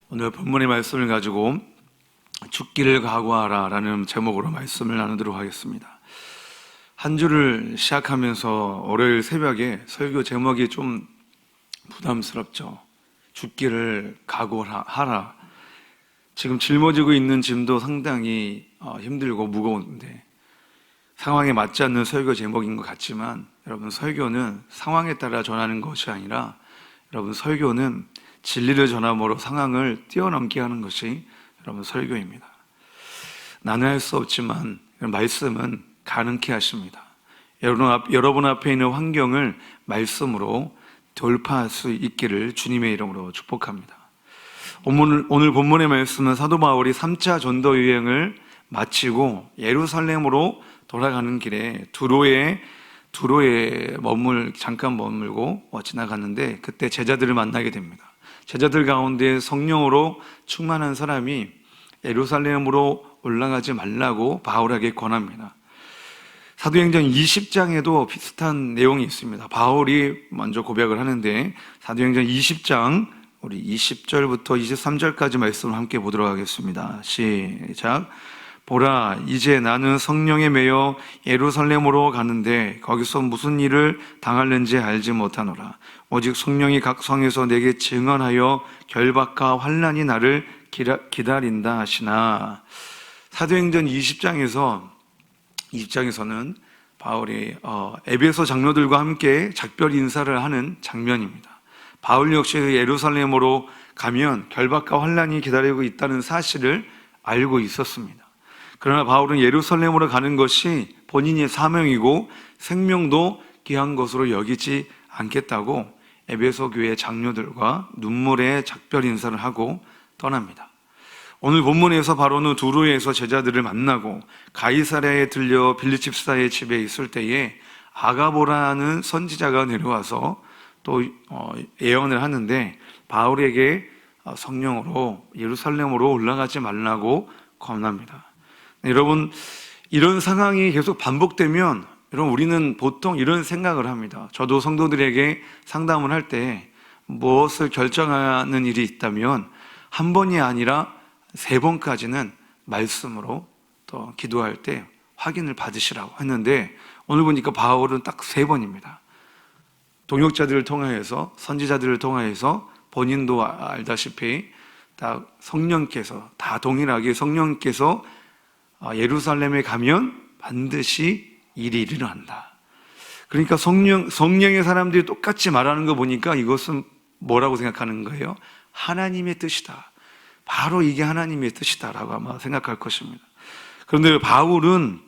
오늘 본문의 말씀을 가지고 죽기를 각오하라 라는 제목으로 말씀을 나누도록 하겠습니다. 한 주를 시작하면서 월요일 새벽에 설교 제목이 좀 부담스럽죠. 죽기를 각오하라. 지금 짊어지고 있는 짐도 상당히 힘들고 무거운데 상황에 맞지 않는 설교 제목인 것 같지만, 여러분, 설교는 상황에 따라 전하는 것이 아니라 여러분, 설교는 진리를 전함으로 상황을 뛰어넘게 하는 것이 여러분 설교입니다. 나는 할 수 없지만 말씀은 가능케 하십니다. 여러분 앞에 있는 환경을 말씀으로 돌파할 수 있기를 주님의 이름으로 축복합니다. 오늘 본문의 말씀은 사도 바울이 3차 전도 여행을 마치고 예루살렘으로 돌아가는 길에 두로에 잠깐 머물고 지나갔는데, 그때 제자들을 만나게 됩니다. 제자들 가운데 성령으로 충만한 사람이 예루살렘으로 올라가지 말라고 바울에게 권합니다. 사도행전 20장에도 비슷한 내용이 있습니다. 바울이 먼저 고백을 하는데, 사도행전 20장 우리 20절부터 23절까지 말씀을 함께 보도록 하겠습니다. 시작. 보라, 이제 나는 성령에 매여 예루살렘으로 가는데 거기서 무슨 일을 당할는지 알지 못하노라. 오직 성령이 각 성에서 내게 증언하여 결박과 환난이 나를 기다린다 하시나. 사도행전 20장에서는 바울이 에베소 장로들과 함께 작별 인사를 하는 장면입니다. 바울 역시 예루살렘으로 가면 결박과 환난이 기다리고 있다는 사실을 알고 있었습니다. 그러나 바울은 예루살렘으로 가는 것이 본인의 사명이고 생명도 귀한 것으로 여기지 않겠다고 에베소 교회 장로들과 눈물의 작별 인사를 하고 떠납니다. 오늘 본문에서 바로는 두로에서 제자들을 만나고 가이사랴에 들려 빌립 집사의 집에 있을 때에 아가보라는 선지자가 내려와서 또 예언을 하는데, 바울에게 성령으로 예루살렘으로 올라가지 말라고 권합니다. 여러분, 이런 상황이 계속 반복되면 여러분, 우리는 보통 이런 생각을 합니다. 저도 성도들에게 상담을 할 때 무엇을 결정하는 일이 있다면 한 번이 아니라 3번까지는 말씀으로 또 기도할 때 확인을 받으시라고 했는데, 오늘 보니까 바울은 딱 3번입니다. 동역자들을 통하여서, 선지자들을 통하여서 본인도 알다시피 다 성령께서, 다 동일하게 성령께서 예루살렘에 가면 반드시 일이 일어난다. 그러니까 성령의 사람들이 똑같이 말하는 거 보니까 이것은 뭐라고 생각하는 거예요? 하나님의 뜻이다. 바로 이게 하나님의 뜻이다라고 아마 생각할 것입니다. 그런데 바울은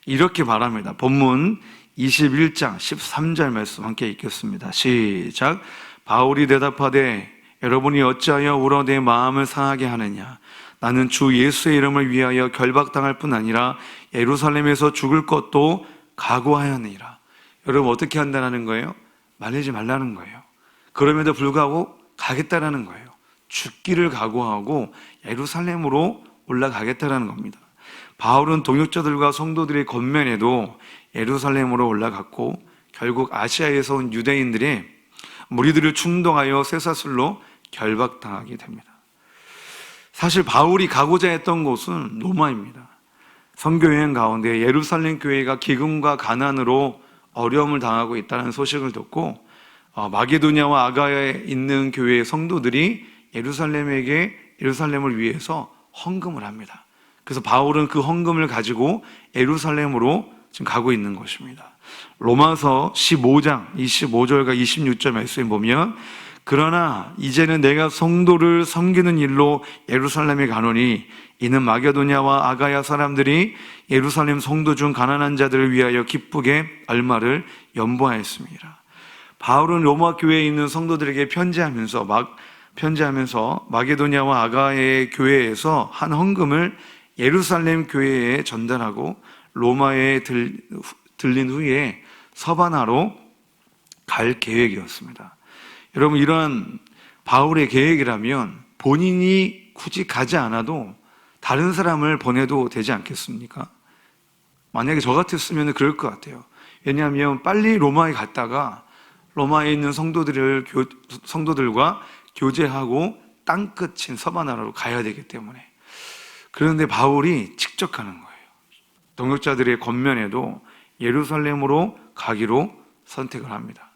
이렇게 말합니다. 본문 21장 13절 말씀 함께 읽겠습니다. 시작. 바울이 대답하되 여러분이 어찌하여 울어 내 마음을 상하게 하느냐. 나는 주 예수의 이름을 위하여 결박당할 뿐 아니라 예루살렘에서 죽을 것도 각오하였느니라. 여러분, 어떻게 한다는 거예요? 말리지 말라는 거예요. 그럼에도 불구하고 가겠다라는 거예요. 죽기를 각오하고 예루살렘으로 올라가겠다라는 겁니다. 바울은 동역자들과 성도들의 권면에도 예루살렘으로 올라갔고, 결국 아시아에서 온 유대인들의 무리들을 충동하여 쇠사슬로 결박당하게 됩니다. 사실 바울이 가고자 했던 곳은 로마입니다. 선교여행 가운데 예루살렘 교회가 기근과 가난으로 어려움을 당하고 있다는 소식을 듣고 마게도냐와 아가야에 있는 교회의 성도들이 예루살렘을 위해서 헌금을 합니다. 그래서 바울은 그 헌금을 가지고 예루살렘으로 지금 가고 있는 것입니다. 로마서 15장 25절과 26절 말씀에 보면, 그러나 이제는 내가 성도를 섬기는 일로 예루살렘에 가노니 이는 마게도냐와 아가야 사람들이 예루살렘 성도 중 가난한 자들을 위하여 기쁘게 얼마를 연보하였습니다. 바울은 로마 교회에 있는 성도들에게 편지하면서 마게도냐와 아가야의 교회에서 한 헌금을 예루살렘 교회에 전달하고 로마에 들린 후에 서바나로 갈 계획이었습니다. 여러분, 이러한 바울의 계획이라면 본인이 굳이 가지 않아도 다른 사람을 보내도 되지 않겠습니까? 만약에 저 같았으면 그럴 것 같아요. 왜냐하면 빨리 로마에 갔다가 로마에 있는 성도들과 교제하고 땅끝인 서바나로 가야 되기 때문에. 그런데 바울이 직접 가는 거예요. 동역자들의 권면에도 예루살렘으로 가기로 선택을 합니다.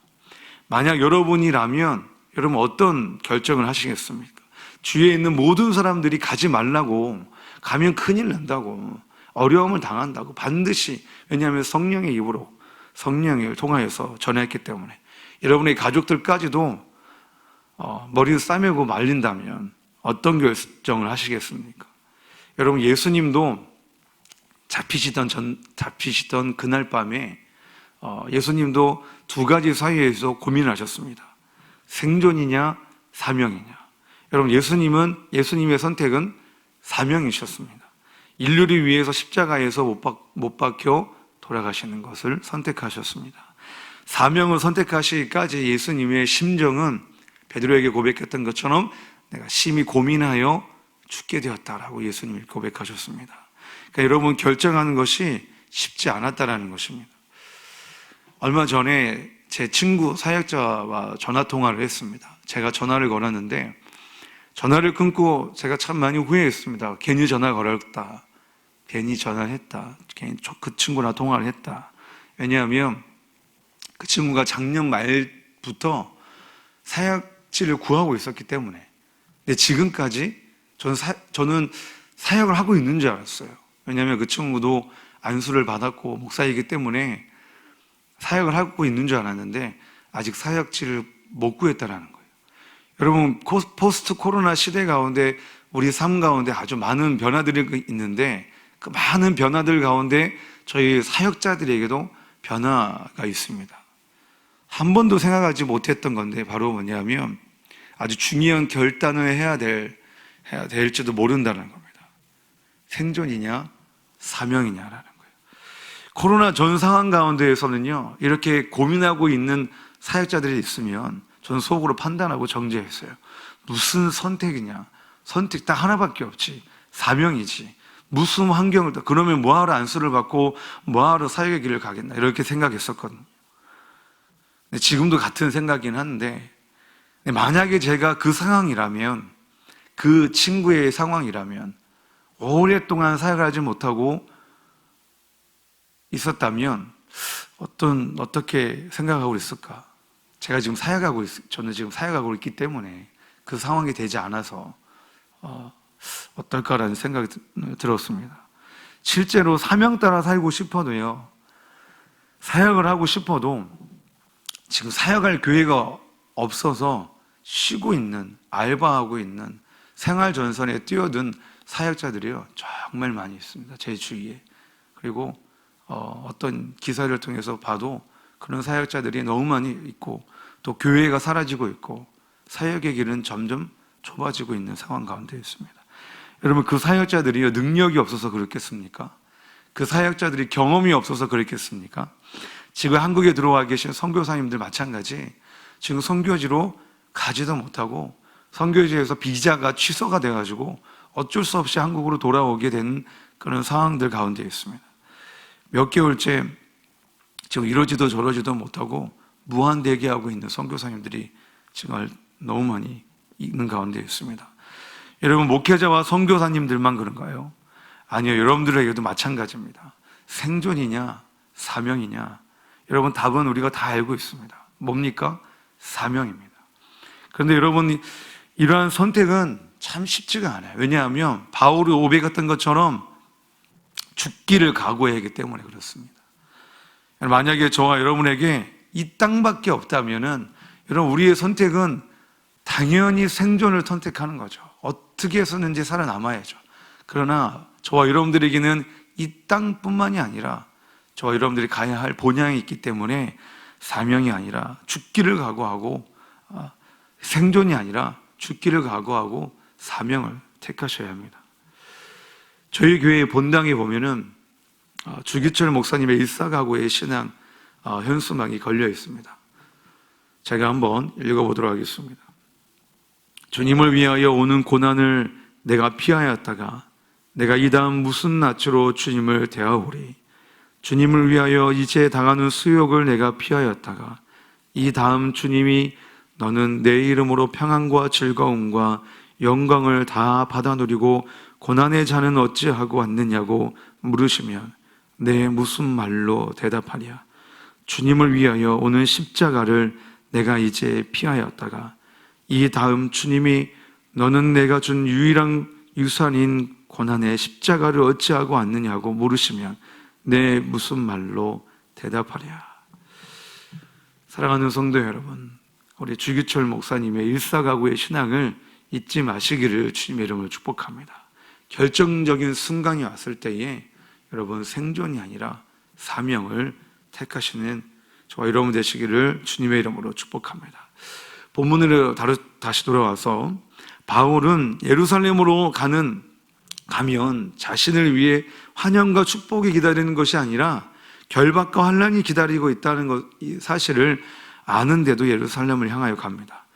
만약 여러분이라면 여러분 어떤 결정을 하시겠습니까? 주위에 있는 모든 사람들이 가지 말라고, 가면 큰일 난다고, 어려움을 당한다고 반드시, 왜냐하면 성령의 입으로, 성령을 통하여서 전했기 때문에. 여러분의 가족들까지도 머리를 싸매고 말린다면 어떤 결정을 하시겠습니까? 여러분, 예수님도 잡히시던 그날 밤에 예수님도 두 가지 사이에서 고민하셨습니다. 생존이냐 사명이냐. 여러분, 예수님의 선택은 사명이셨습니다. 인류를 위해서 십자가에서 못 박혀 돌아가시는 것을 선택하셨습니다. 사명을 선택하시기까지 예수님의 심정은 베드로에게 고백했던 것처럼 내가 심히 고민하여 죽게 되었다라고 예수님이 고백하셨습니다. 그러니까 여러분, 결정하는 것이 쉽지 않았다라는 것입니다. 얼마 전에 제 친구 사역자와 전화통화를 했습니다. 제가 전화를 걸었는데 전화를 끊고 제가 참 많이 후회했습니다. 괜히 전화를 걸었다. 괜히 전화를 했다. 괜히 그 친구랑 통화를 했다. 왜냐하면 그 친구가 작년 말부터 사역지를 구하고 있었기 때문에. 근데 지금까지 저는 사역을 하고 있는 줄 알았어요. 왜냐하면 그 친구도 안수를 받았고 목사이기 때문에 사역을 하고 있는 줄 알았는데 아직 사역지를 못 구했다라는 거예요. 여러분, 포스트 코로나 시대 가운데 우리 삶 가운데 아주 많은 변화들이 있는데 그 많은 변화들 가운데 저희 사역자들에게도 변화가 있습니다. 한 번도 생각하지 못했던 건데 바로 뭐냐면 아주 중요한 결단을 해야 될지도 모른다는 겁니다. 생존이냐 사명이냐라는 거예요. 코로나 전 상황 가운데에서는요, 이렇게 고민하고 있는 사역자들이 있으면 저는 속으로 판단하고 정죄했어요. 무슨 선택이냐? 선택 딱 하나밖에 없지. 사명이지. 무슨 환경을 그러면 뭐하러 안수를 받고 뭐하러 사역의 길을 가겠나, 이렇게 생각했었거든요. 근데 지금도 같은 생각이긴 한데, 만약에 제가 그 상황이라면, 그 친구의 상황이라면 오랫동안 사역을 하지 못하고 있었다면 어떻게 생각하고 있을까? 저는 지금 사역하고 있기 때문에 그 상황이 되지 않아서 어떨까라는 생각이 들었습니다. 실제로 사명 따라 살고 싶어도요, 사역을 하고 싶어도 지금 사역할 교회가 없어서 쉬고 있는, 알바하고 있는, 생활전선에 뛰어든 사역자들이요 정말 많이 있습니다. 제 주위에. 그리고 어떤 기사를 통해서 봐도 그런 사역자들이 너무 많이 있고, 또 교회가 사라지고 있고 사역의 길은 점점 좁아지고 있는 상황 가운데 있습니다. 여러분, 그 사역자들이요 능력이 없어서 그렇겠습니까? 그 사역자들이 경험이 없어서 그렇겠습니까? 지금 한국에 들어와 계신 선교사님들 마찬가지, 지금 선교지로 가지도 못하고 선교지에서 비자가 취소가 돼가지고 어쩔 수 없이 한국으로 돌아오게 된 그런 상황들 가운데 있습니다. 몇 개월째 지금 이러지도 저러지도 못하고 무한대기하고 있는 선교사님들이 지금 너무 많이 있는 가운데 있습니다. 여러분, 목회자와 선교사님들만 그런가요? 아니요, 여러분들에게도 마찬가지입니다. 생존이냐 사명이냐, 여러분 답은 우리가 다 알고 있습니다. 뭡니까? 사명입니다. 그런데 여러분, 이러한 선택은 참 쉽지가 않아요. 왜냐하면 바울이 고백했던 것처럼 죽기를 각오해야 하기 때문에 그렇습니다. 만약에 저와 여러분에게 이 땅밖에 없다면은, 여러분, 우리의 선택은 당연히 생존을 선택하는 거죠. 어떻게 해서든지 살아남아야죠. 그러나 저와 여러분들에게는 이 땅뿐만이 아니라 저와 여러분들이 가야 할 본향이 있기 때문에 사명이 아니라 죽기를 각오하고, 생존이 아니라 죽기를 각오하고 사명을 택하셔야 합니다. 저희 교회 본당에 보면은 주기철 목사님의 일사각오의 신앙 현수막이 걸려 있습니다. 제가 한번 읽어보도록 하겠습니다. 주님을 위하여 오는 고난을 내가 피하였다가 내가 이 다음 무슨 낯으로 주님을 대하오리. 주님을 위하여 이제 당하는 수욕을 내가 피하였다가 이 다음 주님이 너는 내 이름으로 평안과 즐거움과 영광을 다 받아 누리고 고난의 자는 어찌하고 왔느냐고 물으시면 내 무슨 말로 대답하랴. 주님을 위하여 오는 십자가를 내가 이제 피하였다가 이 다음 주님이 너는 내가 준 유일한 유산인 고난의 십자가를 어찌하고 왔느냐고 물으시면 내 무슨 말로 대답하랴. 사랑하는 성도 여러분, 우리 주기철 목사님의 일사가구의 신앙을 잊지 마시기를 주님의 이름으로 축복합니다. 결정적인 순간이 왔을 때에 여러분 생존이 아니라 사명을 택하시는 저와 여러분 되시기를 주님의 이름으로 축복합니다. 본문으로 다시 돌아와서 바울은 예루살렘으로 가면 자신을 위해 환영과 축복이 기다리는 것이 아니라 결박과 환난이 기다리고 있다는 이 사실을 아는데도 예루살렘을 향하여 갑니다.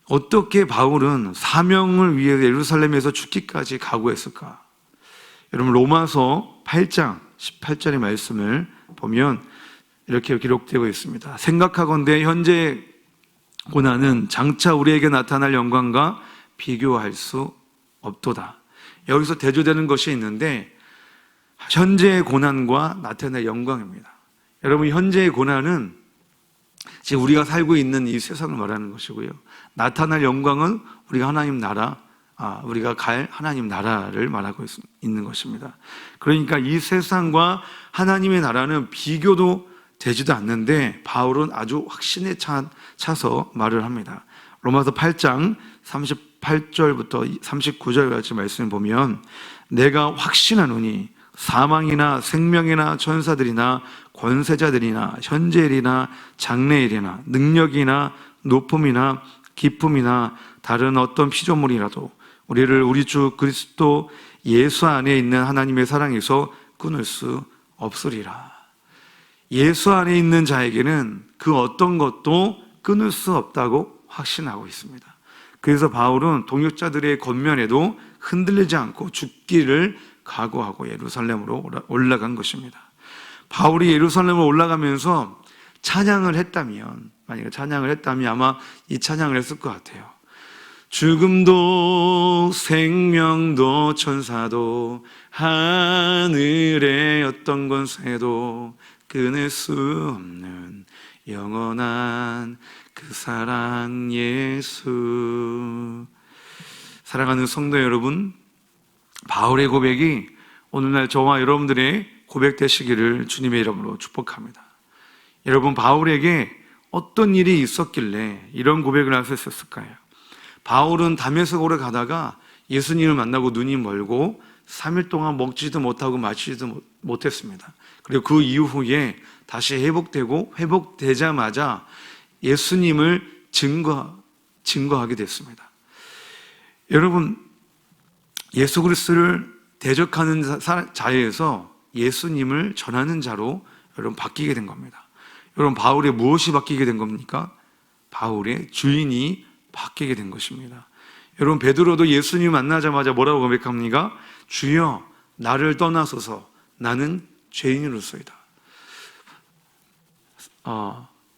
어떻게 바울은 사명을 위해 예루살렘에서 죽기까지 각오했을까? 여러분 로마서 8장 18절의 말씀을 보면 이렇게 기록되고 있습니다. 생각하건대 현재 고난은 장차 우리에게 나타날 영광과 비교할 수 없도다. 여기서 대조되는 것이 있는데 현재의 고난과 나타날 영광입니다. 여러분 현재의 고난은 지금 우리가 살고 있는 이 세상을 말하는 것이고요. 나타날 영광은 우리가 하나님 나라, 우리가 갈 하나님 나라를 말하고 있는 것입니다. 그러니까 이 세상과 하나님의 나라는 비교도 되지도 않는데 바울은 아주 확신에 차서 말을 합니다. 로마서 8장 38절부터 39절까지 말씀을 보면 내가 확신하노니 사망이나 생명이나 천사들이나 권세자들이나 현재일이나 장래일이나 능력이나 높음이나 기쁨이나 다른 어떤 피조물이라도 우리를 우리 주 그리스도 예수 안에 있는 하나님의 사랑에서 끊을 수 없으리라. 예수 안에 있는 자에게는 그 어떤 것도 끊을 수 없다고 확신하고 있습니다. 그래서 바울은 동역자들의 권면에도 흔들리지 않고 죽기를 각오하고 예루살렘으로 올라간 것입니다. 바울이 예루살렘으로 올라가면서 찬양을 했다면, 만약에 찬양을 했다면 아마 이 찬양을 했을 것 같아요. 죽음도 생명도 천사도 하늘의 어떤 권세도 끊을 수 없는 영원한 그 사랑 예수. 사랑하는 성도 여러분, 바울의 고백이 오늘날 저와 여러분들의 고백 되시기를 주님의 이름으로 축복합니다. 여러분, 바울에게 어떤 일이 있었길래 이런 고백을 할 수 있었을까요? 바울은 다메섹으로 가다가 예수님을 만나고 눈이 멀고 3일 동안 먹지도 못하고 마시지도 못했습니다. 그리고 그 이후에 다시 회복되자마자 예수님을 증거하게 됐습니다. 여러분, 예수 그리스도를 대적하는 자에서 예수님을 전하는 자로 여러분 바뀌게 된 겁니다. 여러분, 바울의 무엇이 바뀌게 된 겁니까? 바울의 주인이 바뀌게 된 것입니다. 여러분, 베드로도 예수님 만나자마자 뭐라고 고백합니까? 주여, 나를 떠나소서, 나는 죄인으로서이다.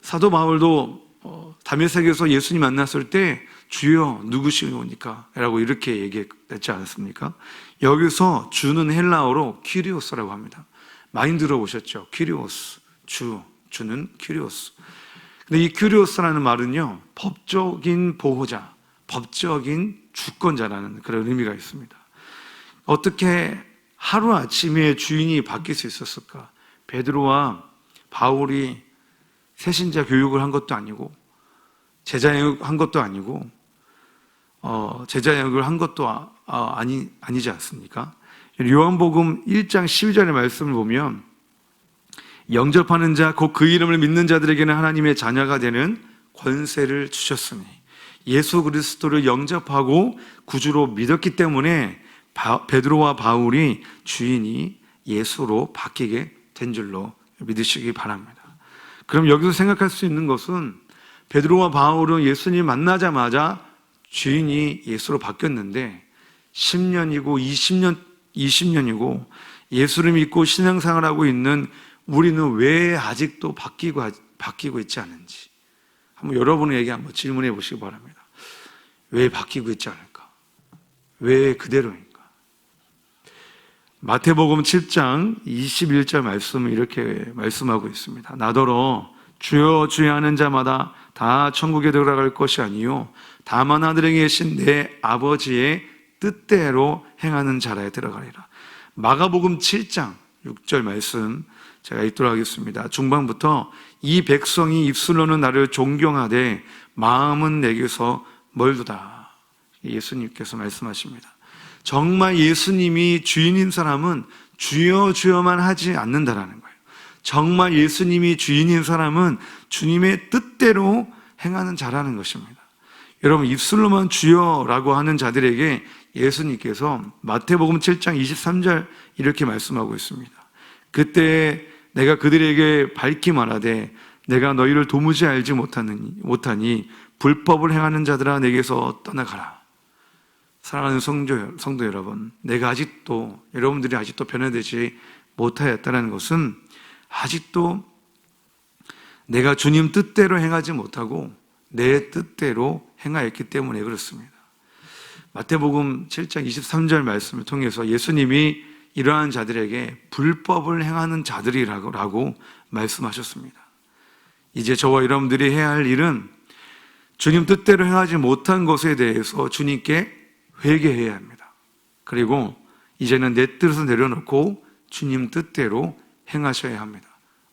사도 바울도 다메섹에서 예수님 만났을 때 주여 누구시오니까? 라고 이렇게 얘기했지 않았습니까? 여기서 주는 헬라어로 키리오스라고 합니다. 많이 들어보셨죠? 키리오스, 주는 키리오스. 근데 이 키리오스라는 말은요, 법적인 보호자, 법적인 주권자라는 그런 의미가 있습니다. 어떻게 하루아침에 주인이 바뀔 수 있었을까? 베드로와 바울이 새신자 교육을 한 것도 아니고 제자교육 한 것도 아니고 제자교육을 한 것도 아니지 않습니까? 요한복음 1장 12절의 말씀을 보면 영접하는 자, 곧 그 이름을 믿는 자들에게는 하나님의 자녀가 되는 권세를 주셨으니, 예수 그리스도를 영접하고 구주로 믿었기 때문에 베드로와 바울이 주인이 예수로 바뀌게 된 줄로 믿으시기 바랍니다. 그럼 여기서 생각할 수 있는 것은 베드로와 바울은 예수님 만나자마자 주인이 예수로 바뀌었는데 10년이고 20년이고 예수를 믿고 신앙생활하고 있는 우리는 왜 아직도 바뀌고 있지 않은지 한번 여러분에게 한번 질문해 보시기 바랍니다. 왜 바뀌고 있지 않을까? 왜 그대로인가? 마태복음 7장 21절 말씀을 이렇게 말씀하고 있습니다. 나더러 주여 주여 하는 자마다 다 천국에 들어갈 것이 아니요 다만 하늘에 계신 내 아버지의 뜻대로 행하는 자라에 들어가리라. 마가복음 7장 6절 말씀 제가 읽도록 하겠습니다. 중반부터 이 백성이 입술로는 나를 존경하되 마음은 내게서 멀도다. 예수님께서 말씀하십니다. 정말 예수님이 주인인 사람은 주여 주여만 하지 않는다라는 거예요. 정말 예수님이 주인인 사람은 주님의 뜻대로 행하는 자라는 것입니다. 여러분, 입술로만 주여라고 하는 자들에게 예수님께서 마태복음 7장 23절 이렇게 말씀하고 있습니다. 그때 내가 그들에게 밝히 말하되 내가 너희를 도무지 알지 못하니 불법을 행하는 자들아 내게서 떠나가라. 사랑하는 성도 여러분, 여러분들이 아직도 변화되지 못하였다는 것은 아직도 내가 주님 뜻대로 행하지 못하고 내 뜻대로 행하였기 때문에 그렇습니다. 마태복음 7장 23절 말씀을 통해서 예수님이 이러한 자들에게 불법을 행하는 자들이라고 말씀하셨습니다. 이제 저와 여러분들이 해야 할 일은 주님 뜻대로 행하지 못한 것에 대해서 주님께 회개해야 합니다. 그리고 이제는 내 뜻을 내려놓고 주님 뜻대로 행하셔야 합니다.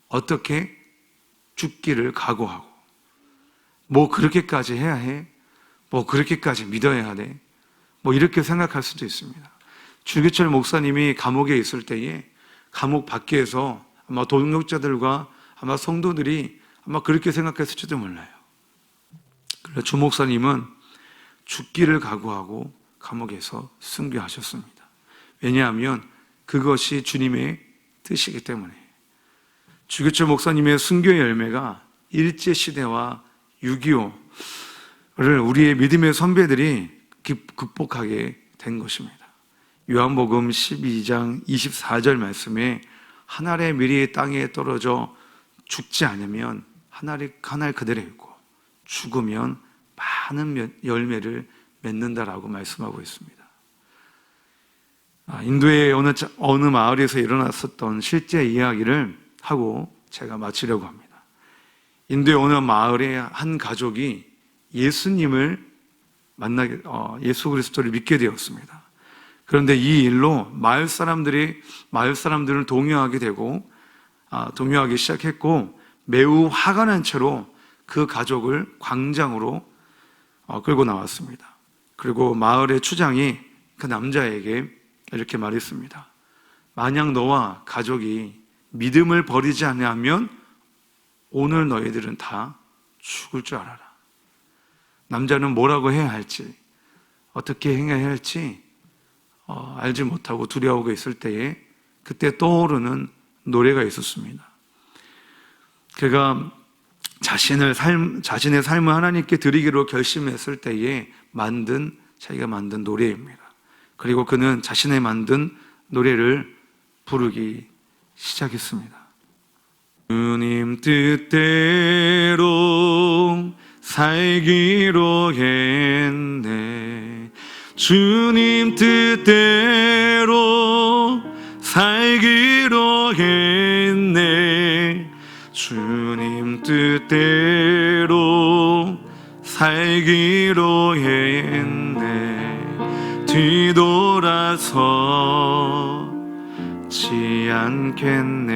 어떻게? 죽기를 각오하고. 뭐 그렇게까지 해야 해? 뭐 그렇게까지 믿어야 돼? 뭐 이렇게 생각할 수도 있습니다. 주기철 목사님이 감옥에 있을 때에 감옥 밖에서 아마 동역자들과 아마 성도들이 아마 그렇게 생각했을지도 몰라요. 그래서 주 목사님은 죽기를 각오하고 감옥에서 순교하셨습니다. 왜냐하면 그것이 주님의 뜻이기 때문에. 주기철 목사님의 순교의 열매가 일제시대와 6.25를 우리의 믿음의 선배들이 극복하게 된 것입니다. 요한복음 12장 24절 말씀에 한 알의 밀이 땅에 떨어져 죽지 않으면 한 알 그대로 있고 죽으면 많은 열매를 맺는다라고 말씀하고 있습니다. 인도의 어느 마을에서 일어났었던 실제 이야기를 하고 제가 마치려고 합니다. 인도의 어느 마을의 한 가족이 예수님을 예수 그리스도를 믿게 되었습니다. 그런데 이 일로 마을 사람들을 동요하기 시작했고 매우 화가 난 채로 그 가족을 광장으로 끌고 나왔습니다. 그리고 마을의 추장이 그 남자에게 이렇게 말했습니다. 만약 너와 가족이 믿음을 버리지 않으면 오늘 너희들은 다 죽을 줄 알아라. 남자는 뭐라고 해야 할지, 어떻게 행해야 할지 알지 못하고 두려워하고 있을 때에 그때 떠오르는 노래가 있었습니다. 그가 자신의 삶을 하나님께 드리기로 결심했을 때에 자기가 만든 노래입니다. 그리고 그는 자신의 만든 노래를 부르기 시작했습니다. 주님 뜻대로 살기로 했네. 주님 뜻대로 살기로 했네. 주님 뜻대로 살기로 했네. 뒤돌아서지 않겠네.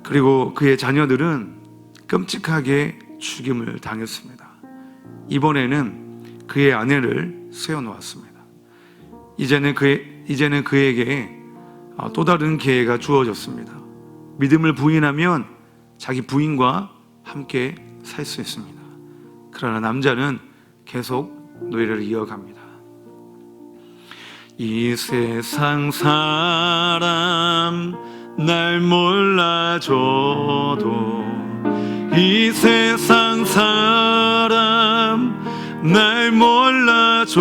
그리고 그의 자녀들은 끔찍하게 죽임을 당했습니다. 이번에는 그의 아내를 세워놓았습니다. 이제는 그에게 또 다른 기회가 주어졌습니다. 믿음을 부인하면 자기 부인과 함께 살 수 있습니다. 그러나 남자는 계속 노래를 이어갑니다. 이 세상 사람 날 몰라줘도, 이 세상 사람 날 몰라줘도,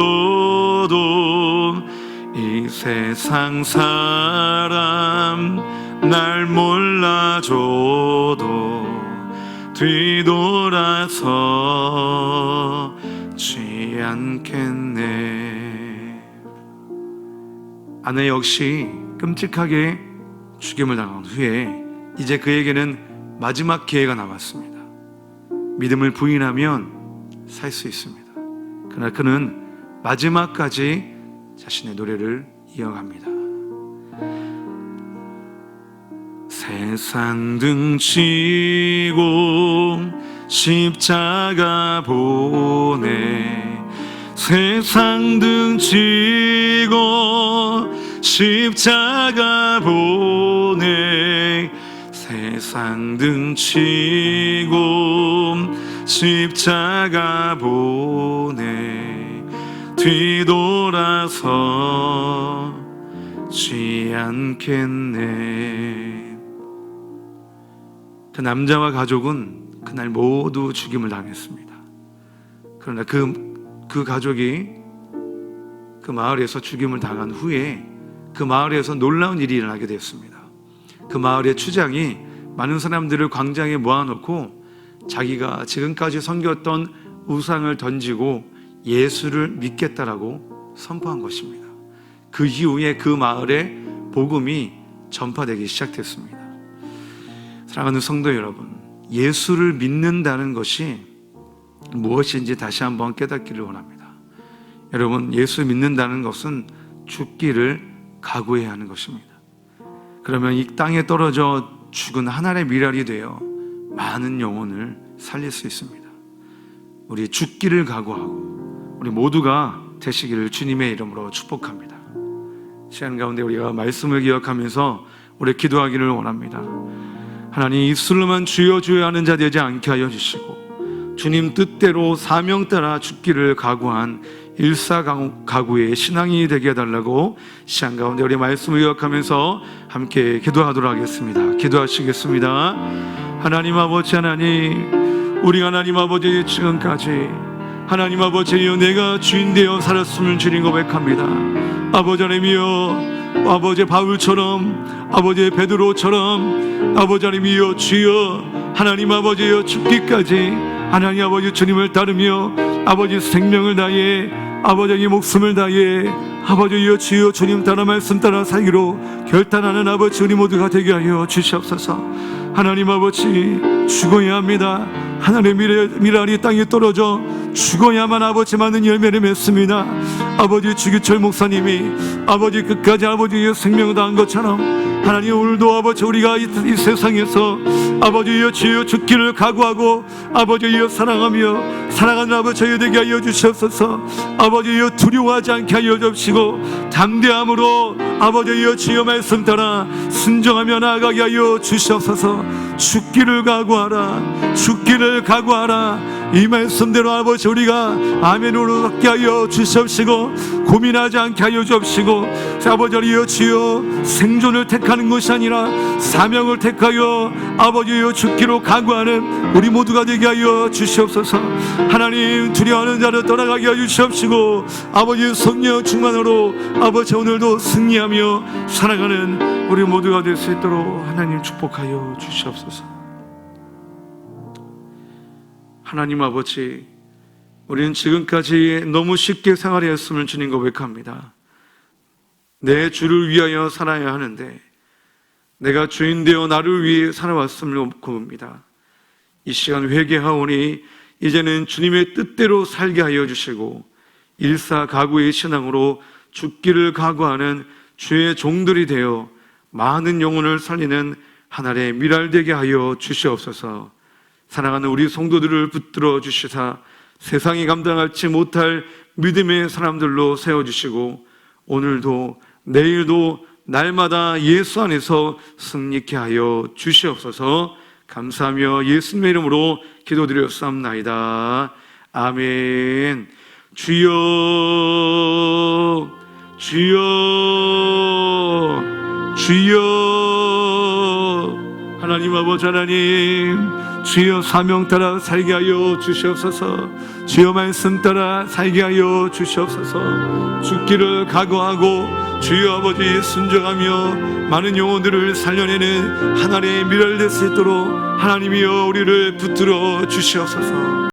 이 세상 사람 날 몰라줘도 뒤돌아서지 않겠네. 아내 역시 끔찍하게 죽임을 당한 후에 이제 그에게는 마지막 기회가 남았습니다. 믿음을 부인하면 살 수 있습니다. 그러나 그는 마지막까지 자신의 노래를 이어갑니다. 세상 등지고 십자가 보내, 세상 등지고 십자가 보내, 세상 등지고 십자가 보내, 뒤돌아서지 않겠네. 그 남자와 가족은 그날 모두 죽임을 당했습니다. 그러나 그 가족이 그 마을에서 죽임을 당한 후에 그 마을에서 놀라운 일이 일어나게 되었습니다. 그 마을의 추장이 많은 사람들을 광장에 모아놓고 자기가 지금까지 섬겼던 우상을 던지고 예수를 믿겠다라고 선포한 것입니다. 그 이후에 그 마을에 복음이 전파되기 시작됐습니다. 사랑하는 성도 여러분, 예수를 믿는다는 것이 무엇인지 다시 한번 깨닫기를 원합니다. 여러분, 예수 믿는다는 것은 죽기를 각오해야 하는 것입니다. 그러면 이 땅에 떨어져 죽은 하나의 미랄이 되어 많은 영혼을 살릴 수 있습니다. 우리 죽기를 각오하고 우리 모두가 되시기를 주님의 이름으로 축복합니다. 시간 가운데 우리가 말씀을 기억하면서 우리 기도하기를 원합니다. 하나님, 입술로만 주여 주여 하는 자 되지 않게 하여 주시고 주님 뜻대로 사명 따라 죽기를 각오한 일사가구의 신앙이 되게 해달라고 시간 가운데 우리 말씀을 기억하면서 함께 기도하도록 하겠습니다. 기도하시겠습니다. 하나님 아버지, 하나님, 우리 하나님 아버지, 지금까지 하나님 아버지여 내가 주인 되어 살았음을 주님 고백합니다. 아버지 하나님이여, 아버지 바울처럼, 아버지 베드로처럼, 아버지 하나님이여 주여, 하나님 아버지여 죽기까지 하나님 아버지 주님을 따르며 아버지 생명을 다해, 아버지의 목숨을 다해 아버지여 주여 주님 따라 말씀 따라 살기로 결단하는 아버지 우리 모두가 되게 하여 주시옵소서. 하나님 아버지, 죽어야 합니다. 하나님의 미랄이 땅에 떨어져 죽어야만 아버지 많은 열매를 맺습니다. 아버지 주기철 목사님이 아버지 끝까지 아버지의 생명을 다한 것처럼 하나님 오늘도 아버지 우리가 이 세상에서 아버지여 주여 죽기를 각오하고 아버지여 사랑하며 사랑하는 아버지여 되게 하여 주시옵소서. 아버지여 두려워하지 않게 하여 주시고 담대함으로 아버지여 주여 말씀 따라 순종하며 나아가게 하여 주시옵소서. 죽기를 각오하라, 죽기를 각오하라. 이 말씀대로 아버지 우리가 아멘으로 갖게 하여 주시옵시고 고민하지 않게 하여 주옵시고 아버지여 주여 생존을 택하는 것이 아니라 사명을 택하여 아버지여 죽기로 각오하는 우리 모두가 되게 하여 주시옵소서. 하나님, 두려워하는 자를 떠나가게 하여 주시옵시고 아버지 성령 충만으로 아버지 오늘도 승리하며 살아가는 우리 모두가 될 수 있도록 하나님 축복하여 주시옵소서. 하나님 아버지, 우리는 지금까지 너무 쉽게 생활했음을 주님 고백합니다. 내 주를 위하여 살아야 하는데 내가 주인 되어 나를 위해 살아왔음을 고백합니다. 이 시간 회개하오니 이제는 주님의 뜻대로 살게 하여 주시고 일사가구의 신앙으로 죽기를 각오하는 주의 종들이 되어 많은 영혼을 살리는 하나의 미랄되게 하여 주시옵소서. 사랑하는 우리 성도들을 붙들어 주시사 세상이 감당하지 못할 믿음의 사람들로 세워주시고 오늘도 내일도 날마다 예수 안에서 승리케 하여 주시옵소서. 감사하며 예수님의 이름으로 기도드렸사옵나이다. 아멘. 주여 주여 주여. 하나님 아버지, 하나님 주여 사명 따라 살게 하여 주시옵소서. 주여 말씀 따라 살게 하여 주시옵소서. 죽기를 각오하고 주여 아버지 순종하며 많은 영혼들을 살려내는 하나님의 미랄 될 수 있도록 하나님이여 우리를 붙들어 주시옵소서.